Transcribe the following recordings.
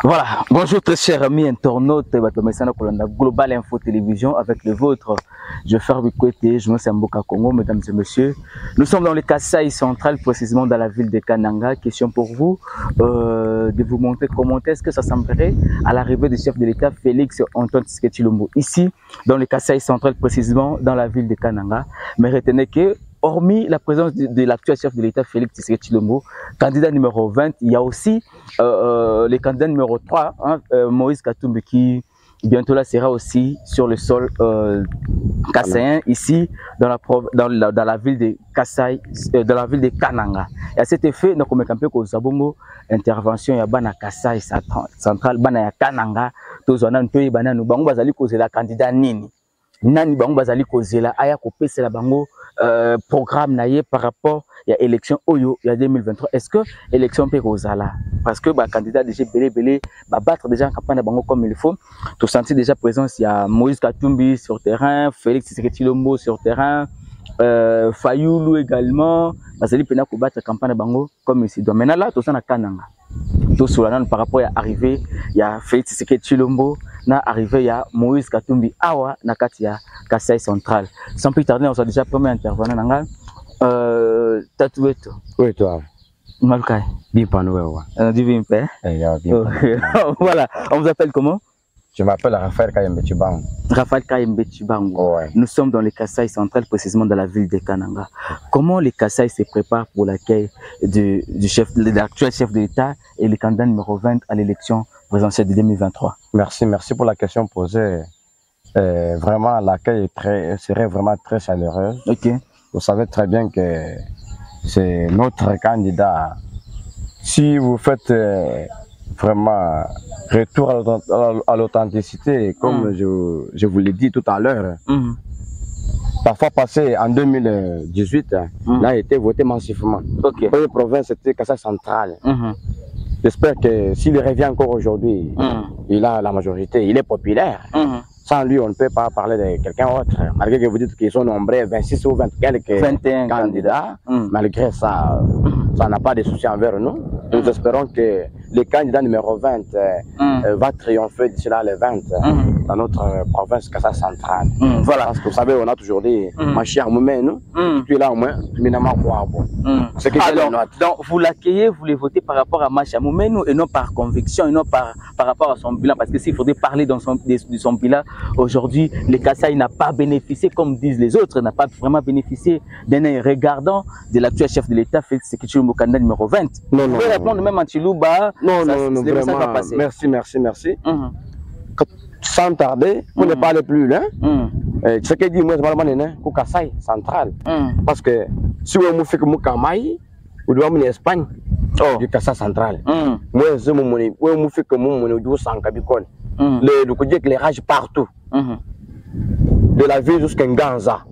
Voilà, bonjour très chers amis internautes, Global Info Télévision avec le vôtre. Je vais faire côté, je me suis Mboka Congo, mesdames et messieurs. Nous sommes dans le Kasaï central, précisément dans la ville de Kananga. Question pour vous, de vous montrer comment est-ce que ça semblerait à l'arrivée du chef de l'État Félix Antoine Tshisekedi Tshilombo. Ici, dans le Kasaï central, précisément dans la ville de Kananga. Mais retenez que hormis la présence de l'actuel chef de l'État, Félix Tshisekedi Tshilombo, candidat numéro 20, il y a aussi le candidat numéro 3, hein, Moïse Katumbi, qui bientôt là sera aussi sur le sol kassaïen, ici dans la ville de Kasaï, dans la ville de Kananga. Et à cet effet, nous avons campé que Zabongo intervention ya bana Kasaï central, bana ya Kananga, tous on a un peu bana nous bango bazali causer la candidat nini. Nani bango bazali kozela aya kopesela bango programme naie par rapport à l'élection Oyo il y a 2023. Est-ce que l'élection peut kozala parce que bah candidat déjà belé bah battre déjà en campagne bango comme il faut. Tu sentis déjà présence il y a Moïse Katumbi sur terrain, Félix Tshisekedi Tshilombo sur terrain, Fayoulou également. Bazali pena ko battre campagne bango comme ici. Donc maintenant là tout ça na Kananga. Tout cela par rapport à arrivé il y a Félix Tshisekedi Tshilombo na arrivé ya Moïse Katumbi awa na kati ya Kasaï central. Sans plus tarder, on a déjà premier intervenant nanga Tatoueto. Oui toi. Malukai. Bien panoua. Du Vimpe. Voilà, on vous appelle comment? Je m'appelle Raphaël Kayembe Chibango. Raphaël Kayembe Chibango. Ouais. Nous sommes dans le Kasaï central, précisément dans la ville de Kananga. Comment les Kasaï se préparent pour l'accueil de l'actuel chef de l'État et le candidat numéro 20 à l'élection présidentielle de 2023? Merci pour la question posée. Vraiment, l'accueil serait vraiment très chaleureux. Ok. Vous savez très bien que c'est notre candidat. Si vous faites vraiment retour à l'authenticité, comme je vous l'ai dit tout à l'heure, parfois passé en 2018, là a été voté massivement. Ok. Première province, c'était Kasaï central. J'espère que s'il revient encore aujourd'hui, il a la majorité, il est populaire. Sans lui, on ne peut pas parler de quelqu'un d'autre. Malgré que vous dites qu'ils sont nombreux, 26 ou 20 quelques 21 candidats, malgré ça, ça n'a pas de souci envers nous. Nous espérons que le candidat numéro 20 va triompher d'ici là le 20 dans notre province Kasaï centrale. Voilà, parce que vous savez, on a toujours dit, ma chère Moumé, nous, tu es là au moins, tu m'as quoi bon. Donc, vous l'accueillez, vous les votez par rapport à Macha Moumé, et non par conviction, et non par rapport à son bilan. Parce que s'il faudrait parler de son bilan, aujourd'hui, le Kasaï n'a pas bénéficié, comme disent les autres, n'a pas vraiment bénéficié d'un œil regardant de l'actuel chef de l'État, Félix Tshisekedi Tshilombo, candidat numéro 20. Non, non. Répondre même à Chilouba. Non, vraiment. Merci. Sans tarder, vous ne parlez plus là. Ce que dit moi, c'est vraiment au Kasaï central. Parce que si vous faites que Moukamai, vous devez aller en Espagne, du Kasaï central. Moi, je me fais que mon monnaie sans Kabikon. Le coup d'éclairage partout. De la ville jusqu'à Nganza.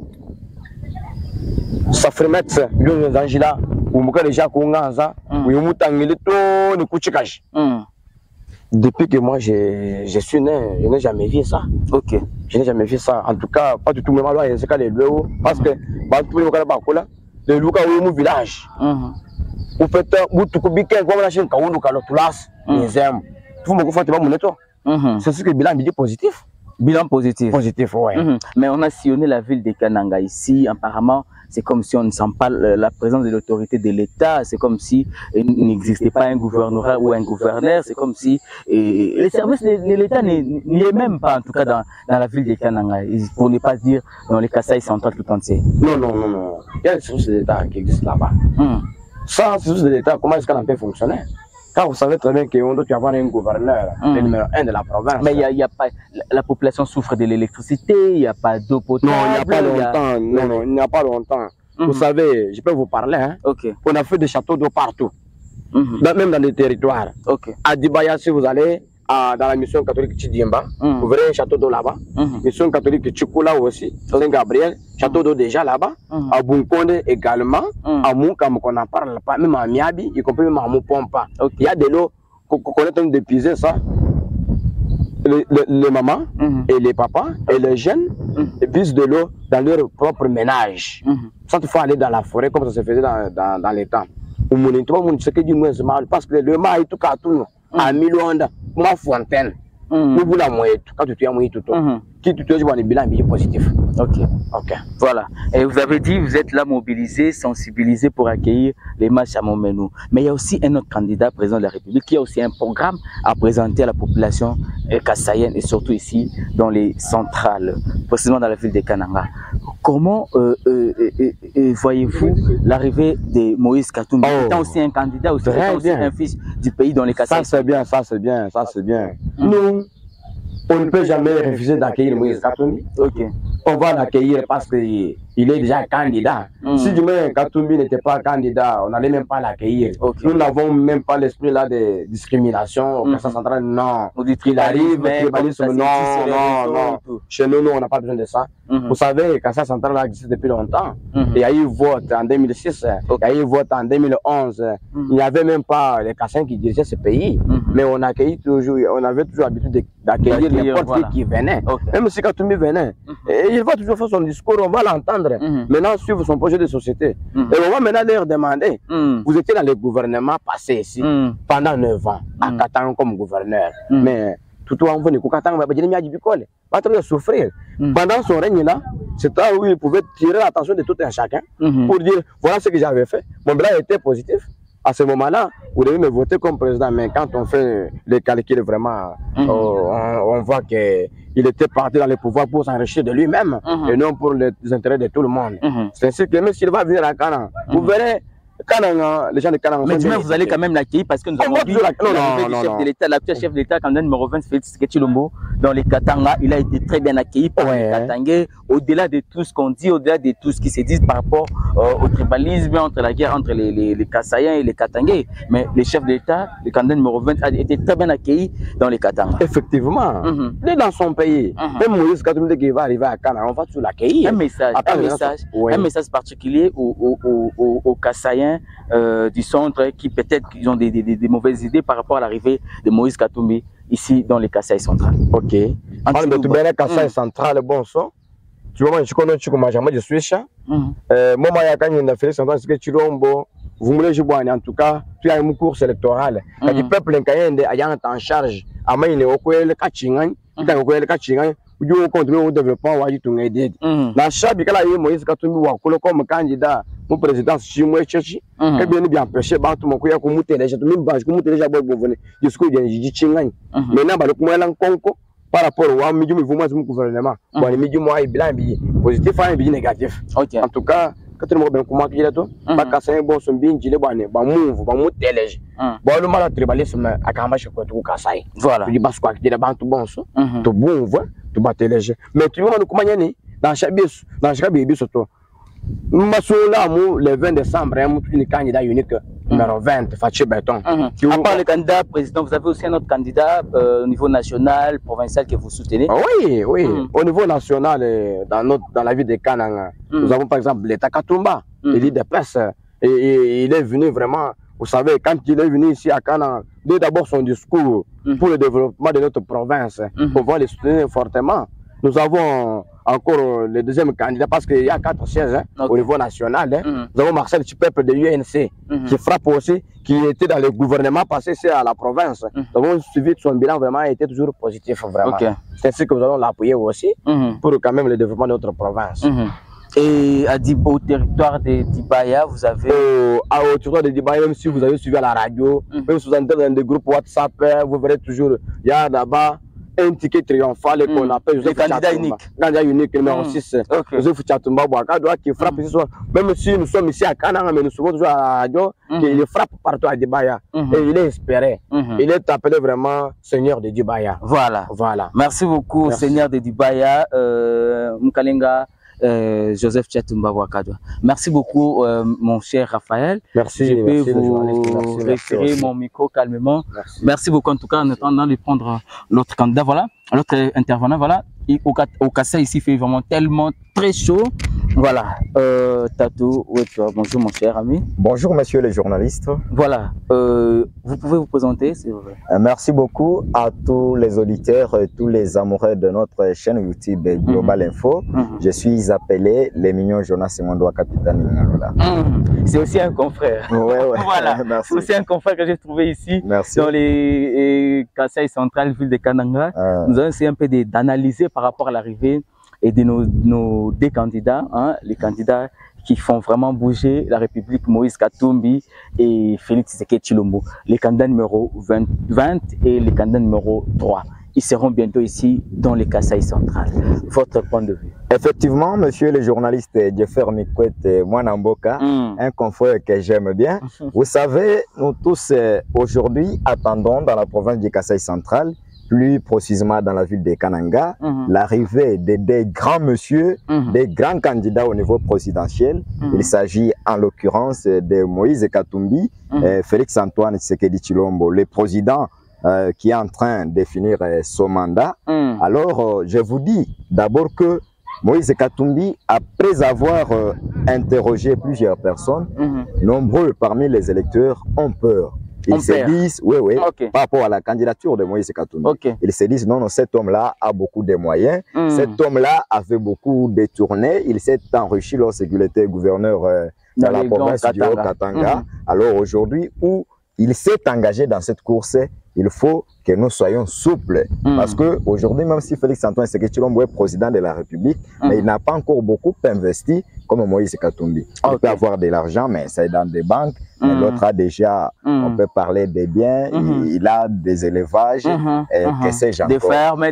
Ça ferait mettre le Angela, ou Mouka déjà Nganza, ou Moutangili, tout le Kouchikash. Depuis que moi je suis né, je n'ai jamais vu ça. Ok. Je n'ai jamais vu ça. En tout cas, pas du tout. Mais malheureusement, il y a des lieux parce que le Luka ou mon village. Ou peut-être, ou tout le week-end, comme la chaîne Kaoulou, Kalotulas, les aime. Tout le monde fait mon moneto. C'est ce que le bilan me dit positif. Bilan positif. Positif, ouais. Mais on a sillonné la ville de Kananga ici. Apparemment, c'est comme si on ne sent pas la présence de l'autorité de l'État. C'est comme si il n'existait pas un gouvernorat ou un gouverneur. C'est comme si les services de l'État n'y est même pas, en tout cas dans la ville de Kananga. Pour ne pas dire dans les Kasaï central tout entier. Non. Il y a des services de l'État qui existent là-bas. Sans services de l'État, comment est-ce qu'on peut fonctionner? Car vous savez très bien qu'on doit avoir un gouverneur, le numéro 1 de la province. Mais il y a pas, la population souffre de l'électricité, il n'y a pas d'eau potable. Non, il n'y a pas longtemps. Non, il n'y a pas longtemps. Vous savez, je peux vous parler. Hein? On a fait des châteaux d'eau partout, même dans les territoires. À Dibaya, si vous allez dans la mission catholique Chidimba, vous verrez un château d'eau là-bas. Mission catholique Chikoula aussi, Saint-Gabriel, château d'eau déjà là-bas. À Bunkonde également, à Moukam qu'on n'en parle pas, même à Miabi, y compris même à Moupompa. Il y a de l'eau qu'on est en train d'épuiser ça. Les mamans et les papas et les jeunes puissent de l'eau dans leur propre ménage. Sans toutefois aller dans la forêt comme ça se faisait dans les temps. Parce que le maïs tout cas tout à Milonda. ma fontaine. Vous la moyenne, quand tu es moyen tout le temps. Qui tu es un bilan positif. Ok. Voilà. Et vous avez dit, vous êtes là mobilisé, sensibilisé pour accueillir les matchs à Montmenou. Mais il y a aussi un autre candidat président de la République qui a aussi un programme à présenter à la population kassaïenne et surtout ici dans les centrales, précisément dans la ville de Kananga. Comment voyez-vous l'arrivée de Moïse Katumbi, étant aussi un candidat, aussi un fils du pays dans les Kasaï? Ça c'est bien, ça c'est bien, ça c'est bien. Nous, on ne peut jamais refuser d'accueillir Moïse Katumbi. On va l'accueillir parce qu'il est déjà candidat. Si du moins Katumbi n'était pas candidat, on n'allait même pas l'accueillir. Nous n'avons même pas l'esprit là de discrimination au Kassa central. Non. Il arrive, tribalisme, non. Chez nous, on n'a pas besoin de ça. Vous savez, Kassa central a existé depuis longtemps. Il y a eu vote en 2006, il y a eu vote en 2011. Il n'y avait même pas les Kassans qui dirigeaient ce pays. Mais on accueillait toujours, on avait toujours l'habitude d'accueillir n'importe qui venait. Même si Katumbi venait, il va toujours faire son discours, on va l'entendre. Maintenant, suivre son projet de société. Et on va maintenant leur demander, vous étiez dans le gouvernement passé ici pendant 9 ans, à Katanga comme gouverneur. Mais tout le monde venait à Katanga, il va souffrir. Pendant son règne là, c'est là où il pouvait tirer l'attention de tout un chacun pour dire, voilà ce que j'avais fait. Mon bilan était positif. À ce moment-là, vous devez me voter comme président, mais quand on fait les calculs vraiment, on voit qu'il était parti dans le pouvoir pour s'enrichir de lui-même et non pour les intérêts de tout le monde. C'est ainsi que même s'il va venir à Kananga, vous verrez Kananga, les gens de Kananga. Mais demain, vous allez quand même l'accueillir parce que nous avons vu l'actuel chef de l'État, candidat numéro 20, Félix Tshisekedi-Tshilombo, dans les Katanga. Il a été très bien accueilli par les Katangais, au-delà de tout ce qu'on dit, au-delà de tout ce qui se dit par rapport au tribalisme, entre la guerre entre les Kassaïens et les Katangais. Mais le chef de l'État, le candidat numéro 20, a été très bien accueilli dans les Katanga. Effectivement, il est dans son pays. Même Moïse Katumbi qui va arriver à Kananga, on va toujours l'accueillir. Un message particulier aux Kassaïens du centre qui peut-être ont des mauvaises idées par rapport à l'arrivée de Moïse Katumbi ici dans les Kasaï centrales. Ok. Parle de tout bien Kasaï central, bon son. Tu vois, je connais tu comment jamais je suis chat. Moi, il y a quand il a fait central, c'est que tu l'ombo. Vous voulez jouer en tout cas, tu as une course électorale. Quand le peuple est en charge, à main il est au coin le catching, il est au coin le catching. Vous contribuez au développement, vous avez tout aidé. La chape, il y a Moïse Katumbi comme candidat. Mon président, si moi je cherche, et bien empêché, tout mon couille, comme déjà, tout le monde, comme déjà, bon, venez, jusqu'au dernier, j'ai dit, maintenant, le moyen conco, par rapport au milieu, vous m'avez mon gouvernement, bon, le milieu, moi, il est bien positif, un billet négatif. En tout cas, quand on a comment il est tout, pas casser un bon son bien, il est bon, move, bon, télège. Bon, le mal à tribalisme, à Kamache, quoi, tout casser. Voilà. Tu dis, parce qu'il est bon, tout bon, tout bon, tout bat télège. Mais tu vois, comment il est, dans chaque bébé, surtout. Le 20 décembre, un candidat unique numéro 20, Fatih Béton. À part le candidat président, vous avez aussi un autre candidat au niveau national, provincial que vous soutenez? Oui, oui. Au niveau national, dans la ville de Kananga, nous avons par exemple l'État Katumba, l'élite de presse. Et il est venu vraiment, vous savez, quand il est venu ici à Kananga, dès d'abord son discours pour le développement de notre province, pour pouvoir les soutenir fortement. Nous avons encore le deuxième candidat parce qu'il y a 4 sièges au niveau national. Nous avons Marcel Chipepe de l'UNC qui frappe aussi, qui était dans le gouvernement passé ici à la province. Nous avons suivi que son bilan vraiment était toujours positif. C'est ainsi que nous allons l'appuyer aussi pour quand même le développement de notre province. Et au territoire de Dibaya, vous avez... Au territoire de Dibaya, même si vous avez suivi à la radio, même si vous entrez dans des groupes WhatsApp, vous verrez toujours, il y a là-bas un ticket triomphal qu'on appelle Joseph candidat unique. Candidat unique numéro 6. Joseph Tchatumba Bouakadwa qui frappe ici. Même si nous sommes ici à Kananga, mais nous sommes toujours à la radio, il frappe partout à Dibaya. Et il est espéré. Il est appelé vraiment Seigneur de Dibaya. Voilà. Merci beaucoup, Seigneur de Dibaya, Mkalenga. Joseph Tchatumba Bouakadwa. Merci beaucoup, mon cher Raphaël. Merci. Je peux vous référer mon micro calmement. Merci beaucoup. En tout cas, en attendant de prendre l'autre candidat, voilà, l'autre intervenant, voilà. Au Kasaï ici, il fait vraiment tellement très chaud. Voilà, Tatou, bonjour mon cher ami. Bonjour monsieur les journalistes. Voilà, vous pouvez vous présenter s'il vous plaît. Merci beaucoup à tous les auditeurs et tous les amoureux de notre chaîne YouTube Global Info. Je suis appelé les mignons Jonas Simondo, capitaine Ingalola. C'est aussi un confrère. Ouais. Voilà, c'est aussi un confrère que j'ai trouvé ici. Merci. Dans les Kasaï centrales, ville de Kananga. Nous allons essayer un peu d'analyser par rapport à l'arrivée et de nos deux candidats, hein, les candidats qui font vraiment bouger la République, Moïse Katumbi et Félix Tshisekedi Tshilombo, les candidats numéro 20 et les candidats numéro 3. Ils seront bientôt ici dans les Kasaï centrales. Votre point de vue? Effectivement, monsieur le journaliste Jeffer Mikwete Mwanamboka, un confrère que j'aime bien. Vous savez, nous tous aujourd'hui attendons dans la province du Kasaï central, plus précisément dans la ville de Kananga, l'arrivée des grands messieurs, des grands candidats au niveau présidentiel. Il s'agit en l'occurrence de Moïse Katumbi, Félix Antoine Tshisekedi Tshilombo, le président qui est en train de finir son mandat. Alors, je vous dis d'abord que Moïse Katumbi, après avoir interrogé plusieurs personnes, nombreux parmi les électeurs ont peur. Ils se disent, par rapport à la candidature de Moïse Katumbi, ils se disent, non, cet homme-là a beaucoup de moyens, cet homme-là avait beaucoup détourné, il s'est enrichi lorsqu'il était gouverneur dans la province du Haut-Katanga. Alors aujourd'hui, où il s'est engagé dans cette course, il faut que nous soyons souples. Parce qu'aujourd'hui, même si Félix Antoine Tshisekedi Tshilombo est président de la République, mais il n'a pas encore beaucoup investi comme Moïse Katumbi. Il peut avoir de l'argent, mais c'est dans des banques. L'autre a déjà, on peut parler des biens, il a des élevages, que sais-je encore. Des fermes,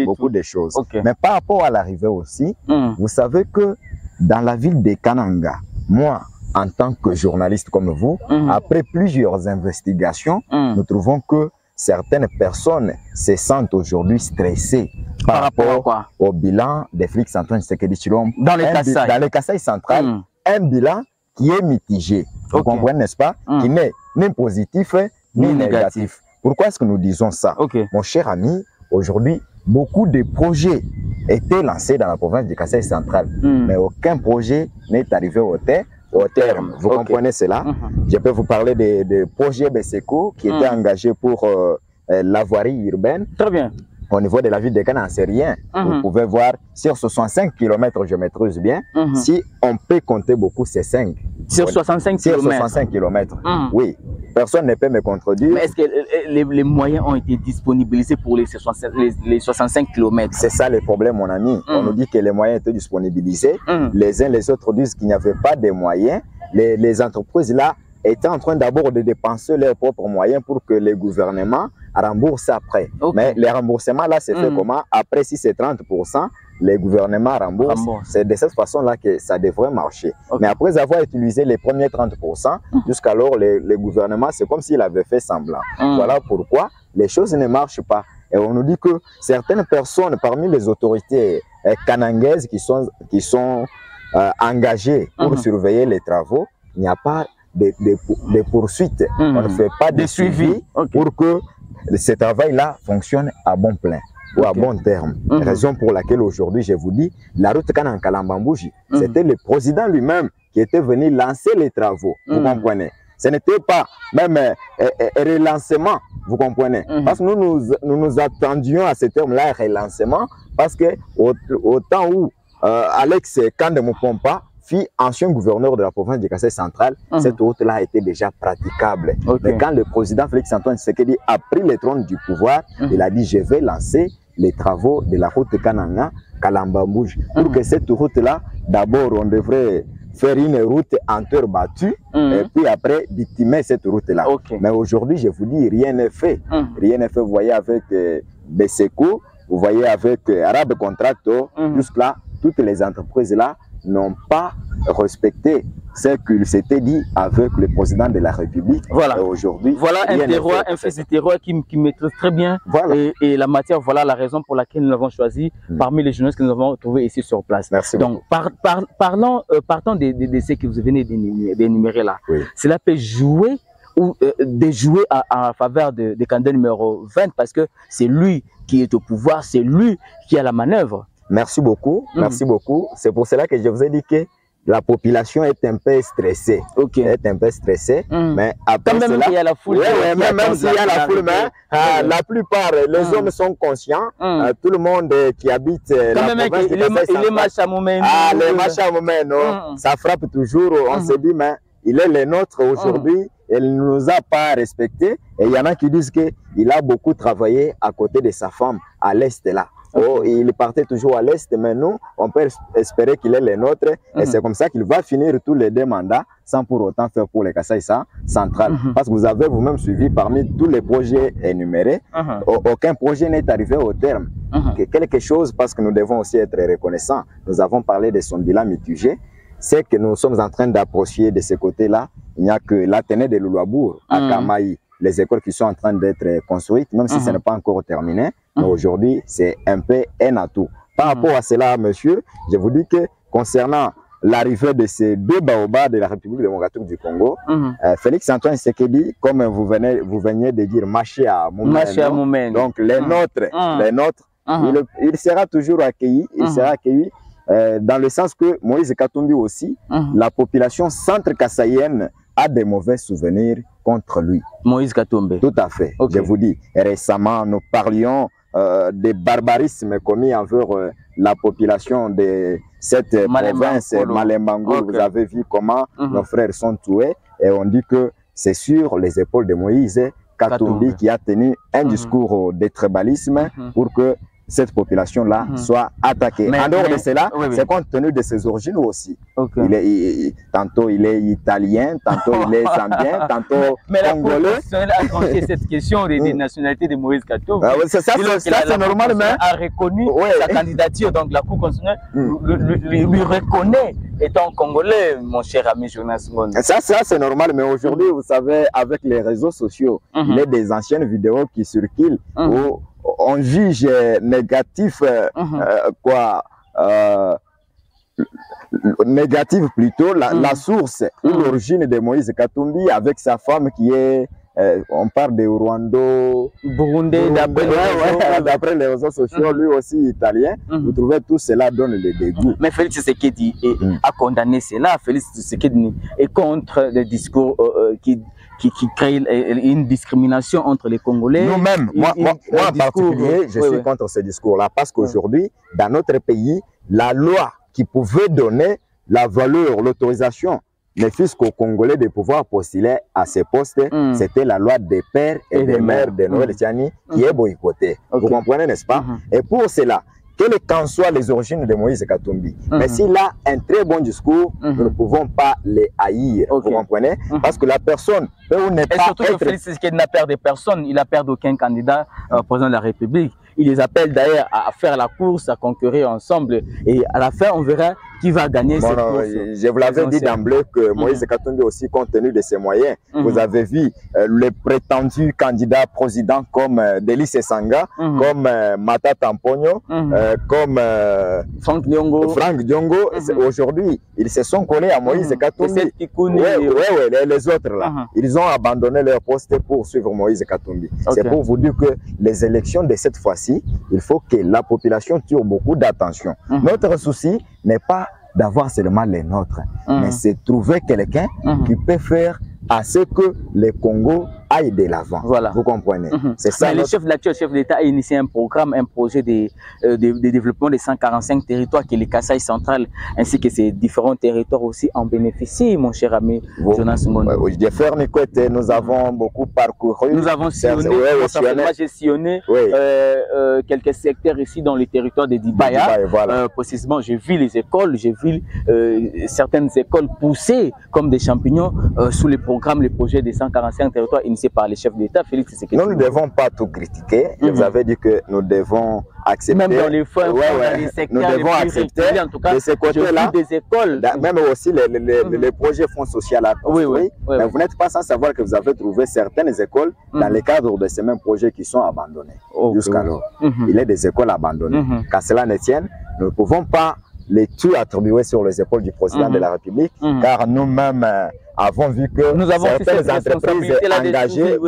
beaucoup de choses. Mais par rapport à l'arrivée aussi, vous savez que dans la ville de Kananga, moi, en tant que journaliste comme vous, après plusieurs investigations, nous trouvons que certaines personnes se sentent aujourd'hui stressées par rapport au bilan de Félix Antoine Tshisekedi Tshilombo dans les Kasaï centrales, un bilan qui est mitigé. Vous comprenez, n'est-ce pas? Qui n'est ni positif ni négatif. Pourquoi est-ce que nous disons ça? Mon cher ami, aujourd'hui, beaucoup de projets étaient lancés dans la province du Kasaï central, mais aucun projet n'est arrivé au terme. Vous comprenez cela? Je peux vous parler des projets BSECO qui étaient engagés pour la voirie urbaine. Très bien. Au niveau de la ville de Kananga, c'est rien. Vous pouvez voir, sur 65 km, je maîtrise bien, si on peut compter beaucoup, c'est 5. Sur 65 km? Sur 65 km, oui. Personne ne peut me contredire. Mais est-ce que les moyens ont été disponibilisés pour les 65 km? C'est ça le problème, mon ami. On nous dit que les moyens étaient disponibilisés. Les uns les autres disent qu'il n'y avait pas de moyens. Les entreprises là étaient en train d'abord de dépenser leurs propres moyens pour que le gouvernement rembourse après. Mais les remboursements là, c'est fait comment? Après, si c'est 30%, les gouvernements remboursent. C'est de cette façon-là que ça devrait marcher. Mais après avoir utilisé les premiers 30%, jusqu'alors, le gouvernement, c'est comme s'il avait fait semblant. Voilà pourquoi les choses ne marchent pas. Et on nous dit que certaines personnes parmi les autorités kanangaises qui sont engagées pour surveiller les travaux, il n'y a pas de poursuites. On ne fait pas de suivi pour que ce travail-là fonctionne à bon plein ou à bon terme. Raison pour laquelle aujourd'hui, je vous dis, la route Kananga-Kalambambouji, c'était le président lui-même qui était venu lancer les travaux. Vous comprenez? Ce n'était pas même relancement, vous comprenez? Parce que nous attendions à ce terme-là, relancement, parce que au temps où Alex Kandemupompa, ancien gouverneur de la province du Kasaï central, cette route-là était déjà praticable. Mais quand le président Félix Antoine Tshisekedi a pris le trône du pouvoir, il a dit, je vais lancer les travaux de la route Kananga-Kalambambouji. Pour que cette route-là, d'abord, on devrait faire une route en terre battue, et puis après, bitumer cette route-là. Mais aujourd'hui, je vous dis, rien n'est fait. Rien n'est fait, vous voyez, avec BSECO, vous voyez, avec Arab Contractor, jusque-là, toutes les entreprises-là n'ont pas respecté ce qu'il s'était dit avec le président de la République. Voilà. Aujourd'hui, voilà un terroir, un fils de terroir qui maîtrise très bien et la matière. Voilà la raison pour laquelle nous l'avons choisi parmi les journalistes que nous avons trouvés ici sur place. Merci. Donc, partant de ce que vous venez d'énumérer là, cela peut jouer ou déjouer en faveur de candidat numéro 20 parce que c'est lui qui est au pouvoir, c'est lui qui a la manœuvre. merci beaucoup, merci beaucoup. C'est pour cela que je vous ai dit que la population est un peu stressée. Est un peu stressée, mais après même cela, il y a la foule. Même s'il y a la foule, mais la plupart, les hommes sont conscients. Tout le monde qui habite la province de Kasaï, les Machamoumen. Les Machamoumen, ça frappe toujours. On se dit, mais il est le nôtre aujourd'hui. Il ne nous a pas respectés. Et il y en a qui disent qu'il a beaucoup travaillé à côté de sa femme à l'est là. Il partait toujours à l'est, mais nous, on peut espérer qu'il est le nôtre. Et c'est comme ça qu'il va finir tous les 2 mandats sans pour autant faire pour les Kasaï central. Parce que vous avez vous-même suivi parmi tous les projets énumérés, aucun projet n'est arrivé au terme. Quelque chose, parce que nous devons aussi être reconnaissants. Nous avons parlé de son bilan mitigé. C'est que nous sommes en train d'approcher de ce côté-là. Il n'y a que l'Athénée de Loulabour à Kamaï, les écoles qui sont en train d'être construites, même si ce n'est pas encore terminé. Mais aujourd'hui, c'est un peu un atout. Par rapport à cela, monsieur, je vous dis que concernant l'arrivée de ces 2 baobabs de la République démocratique du Congo, Félix Antoine Tshisekedi, comme vous veniez de dire, marché à Moumen, donc les nôtres, il sera toujours accueilli, dans le sens que Moïse Katumbi aussi, la population centre-kassaïenne a des mauvais souvenirs contre lui. Moïse Katumbi. Tout à fait. Je vous dis, récemment, nous parlions des barbarismes commis envers la population de cette province, Malembango. Vous avez vu comment nos frères sont tués. Et on dit que c'est sur les épaules de Moïse Katumbi qui a tenu un discours de tribalisme pour que cette population-là soit attaquée. En dehors de cela, c'est compte tenu de ses origines aussi. Tantôt il est italien, tantôt il est zambien, tantôt congolais. Mais la Cour constitutionnelle a tranché cette question des nationalités de Moïse Katumbi. Ça c'est normal, mais a reconnu sa candidature. Donc la Cour constitutionnelle lui reconnaît étant congolais, mon cher ami Jonas Ngondo. Ça c'est normal, mais aujourd'hui, vous savez, avec les réseaux sociaux, il y a des anciennes vidéos qui circulent où on juge négatif, négatif plutôt, la source ou l'origine de Moïse Katumbi avec sa femme qui est, on parle de Rwando, Burundi, d'après les réseaux sociaux, lui aussi italien. Vous trouvez tout cela donne le dégoût. Mais Félix Tshisekedi a condamné cela. Félix Tshisekedi est contre les discours qui crée une discrimination entre les Congolais. Nous-mêmes, moi en particulier, je suis contre ce discours-là parce qu'aujourd'hui, dans notre pays, la loi qui pouvait donner la valeur, l'autorisation, ne fût-ce qu'aux Congolais de pouvoir postuler à ces postes, c'était la loi des pères et des mères de Noël Tchani qui est boycottée. Vous comprenez, n'est-ce pas? Et pour cela, quelles qu'en soient les origines de Moïse Katumbi, mais s'il a un très bon discours, nous ne pouvons pas les haïr. Vous comprenez? Parce que la personne peut ou n'est pas. Et surtout que Félix Tshisekedi n'a peur de personne, il n'a peur d'aucun candidat président de la République. Il les appelle d'ailleurs à faire la course, à concourir ensemble. Et à la fin, on verra qui va gagner cette course. Je vous l'avais dit d'emblée que Moïse Katumbi aussi, compte tenu de ses moyens, vous avez vu les prétendus candidats présidents comme Delis Esanga, comme Mata Tamponyo, comme Franck Diongo. Aujourd'hui, ils se sont collés à Moïse Katumbi. Les autres là, ils ont abandonné leur poste pour suivre Moïse Katumbi. C'est pour vous dire que les élections de cette fois-ci, il faut que la population tire beaucoup d'attention. Notre souci n'est pas d'avoir seulement les nôtres, mais c'est trouver quelqu'un qui peut faire à ce que le Congo aille de l'avant. Voilà. Vous comprenez? C'est ça. Mais le chef d'État a initié un programme, un projet de développement des 145 territoires que les Kasaï central ainsi que ces différents territoires aussi en bénéficient, mon cher ami Jonas Ngondo. Nous avons beaucoup parcouru. Nous avons sillonné, moi j'ai sillonné quelques secteurs ici dans le territoire de Dibaya. Précisément, j'ai vu les écoles, j'ai vu certaines écoles pousser comme des champignons sous les programmes, les projets des 145 territoires initiés par les chefs d'État, Félix Tshisekedi. Nous ne devons pas tout critiquer. Je vous avais dit que nous devons accepter. Même dans les fonds, dans les secteurs, nous devons accepter en tout cas, de ce côté-là, des écoles. Même aussi les projets fonds sociaux à construire. Mais vous n'êtes pas sans savoir que vous avez trouvé certaines écoles dans le cadre de ces mêmes projets qui sont abandonnés jusqu'alors. Il y a des écoles abandonnées. Qu'à cela ne tienne, nous ne pouvons pas les tout attribuer sur les épaules du président de la République, car nous-mêmes avons vu que nous avons certaines entreprises engagées,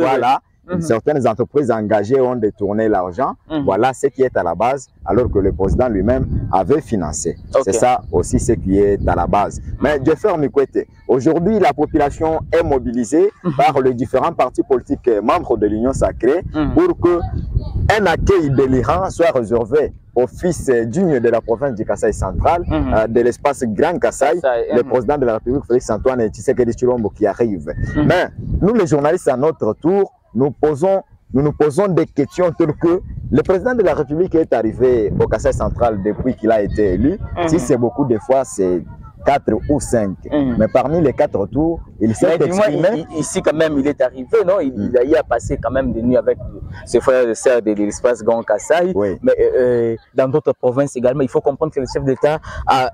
certaines entreprises engagées ont détourné l'argent. Voilà ce qui est à la base, alors que le président lui-même avait financé. C'est ça aussi ce qui est à la base. Mais Jeffer Mikwete, aujourd'hui la population est mobilisée par les différents partis politiques membres de l'Union sacrée pour que un accueil délirant soit réservé au fils digne de la province du Kasaï central, de l'espace Grand Kasaï, le président de la République Félix-Antoine Tshisekedi Tshilombo qui arrive. Mais nous les journalistes à notre tour, nous nous posons des questions telles que le président de la République est arrivé au Kasaï central depuis qu'il a été élu. Si c'est beaucoup de fois, c'est 4 ou 5. Mais parmi les 4 tours, il s'est exprimé. Ici, quand même, il est arrivé, non? Il a passé quand même des nuits avec ses frères et sœurs de l'espace Grand Kasaï. Oui. Mais dans d'autres provinces également, il faut comprendre que le chef d'État a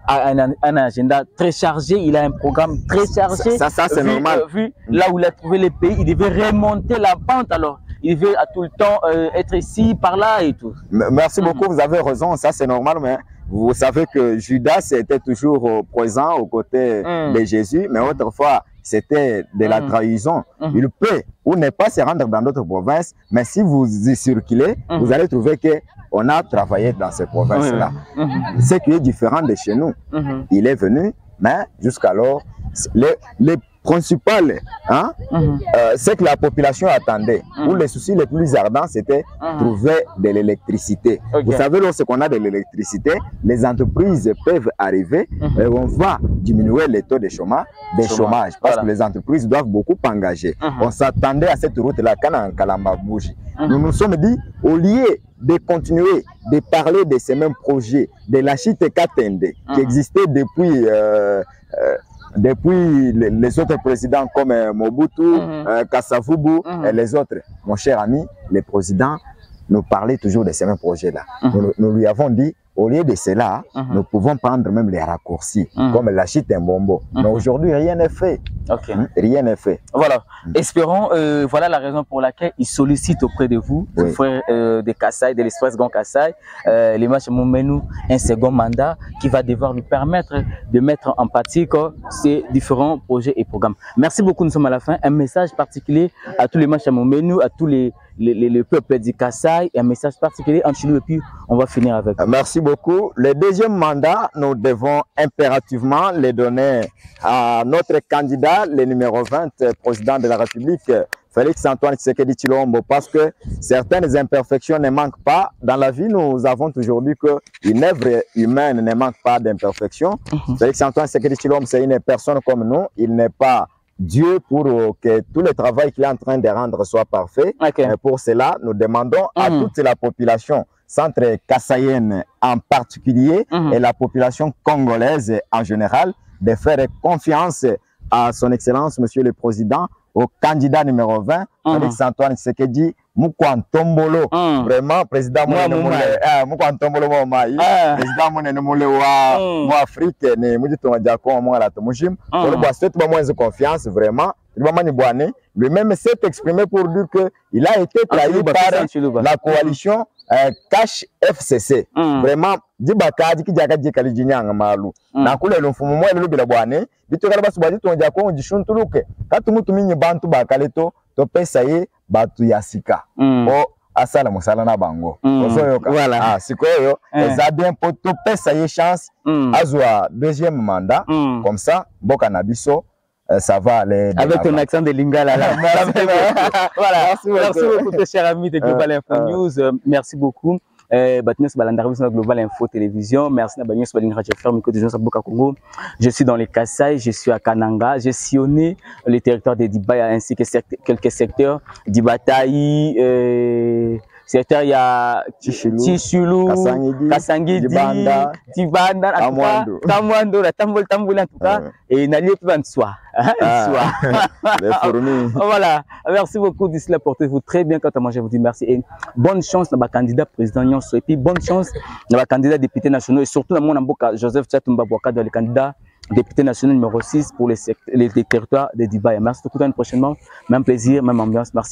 un agenda très chargé. Il a un programme très chargé. Ça c'est normal. Vu là où il a trouvé les pays, il devait remonter la pente alors. Il veut à tout le temps être ici, par là et tout. Merci beaucoup, vous avez raison, ça c'est normal, mais vous savez que Judas était toujours présent aux côtés de Jésus, mais autrefois c'était de la trahison. Il peut ou ne pas se rendre dans d'autres provinces, mais si vous y circulez, vous allez trouver qu'on a travaillé dans ces provinces-là. Ce qui est différent de chez nous. Il est venu, mais jusqu'alors, les principal, c'est que la population attendait. Où les soucis les plus ardents, c'était trouver de l'électricité. Vous savez, lorsqu'on a de l'électricité, les entreprises peuvent arriver et on va diminuer les taux de chômage, parce que les entreprises doivent beaucoup engager. On s'attendait à cette route-là, Kalamba Bougie. Nous nous sommes dit, au lieu de continuer de parler de ces mêmes projets, de la Chite Katende, qui existait depuis les autres présidents comme Mobutu, Kasavubu et les autres. Mon cher ami, le président nous parlait toujours de ces mêmes projets-là. Nous lui avons dit, au lieu de cela, nous pouvons prendre même les raccourcis, comme la Chite Mbombo. Mais aujourd'hui, rien n'est fait. Rien n'est fait. Voilà. Espérons, voilà la raison pour laquelle il sollicite auprès de vous, frères de Kasaï, de l'espace Grand Kasaï, les matchs Moumenou, un second mandat qui va devoir lui permettre de mettre en pratique ces différents projets et programmes. Merci beaucoup, nous sommes à la fin. Un message particulier à tous les matchs Moumenou, à tous les peuples du Kasaï, un message particulier en Chili et puis on va finir avec. Merci beaucoup. Le deuxième mandat, nous devons impérativement le donner à notre candidat, le numéro 20, président de la République, Félix-Antoine Tshisekedi Tshilombo, parce que certaines imperfections ne manquent pas. Dans la vie, nous avons toujours dit qu'une œuvre humaine ne manque pas d'imperfections. Félix-Antoine Tshisekedi Tshilombo, c'est une personne comme nous. Il n'est pas Dieu pour que tout le travail qu'il est en train de rendre soit parfait. Et pour cela, nous demandons à toute la population centre kassaïenne en particulier et la population congolaise en général de faire confiance à son excellence, monsieur le président, au candidat numéro 20, Félix-Antoine Tshisekedi Mukwantombolo. Vraiment, président Mukwantombolo président Moune wa Afrique, ne Mujito Diakon Mwala Tomujim. Pour le bois, c'est moins de confiance, vraiment. Lui-même s'est exprimé pour dire qu'il a été trahi par la coalition Cash FCC. Vraiment, Dibakadi qui diaga dikali jinyanga malu. Na kule lumfumu mwe lubi la bwane. Bito kala basu badi tonja ko jishuntuluke. Katu mutu minyi bantu bakaleto to pesa ye batu yasika. O asala musala na bango. Voilà. Sikoyo eza bien pour to pesa ye chance azwa deuxième mandat comme ça boka na biso ça va aller. Avec ton accent de Lingala là. Voilà. Merci beaucoup, chers amis de Global Info News. Merci beaucoup. Global Info Télévision. Merci je suis dans les Kasaï, je suis à Kananga, j'ai sillonné le territoire de Dibaya ainsi que quelques secteurs d'Ibataï, secteur il y a Tshilou, Kasangidi, Tibanda, Tamwando, la Tambol en tout cas, et Nali Panswa. Voilà, merci beaucoup d'ici là, portez-vous très bien quand moi je vous dis merci et bonne chance dans ma candidat président Nyonso et puis bonne chance dans ma candidat député national et surtout dans mon amboka Joseph Tchatumba Bouaka dans le candidat député national numéro 6 pour les territoires de Dibaya. Merci beaucoup, prochainement, même plaisir, même ambiance, merci.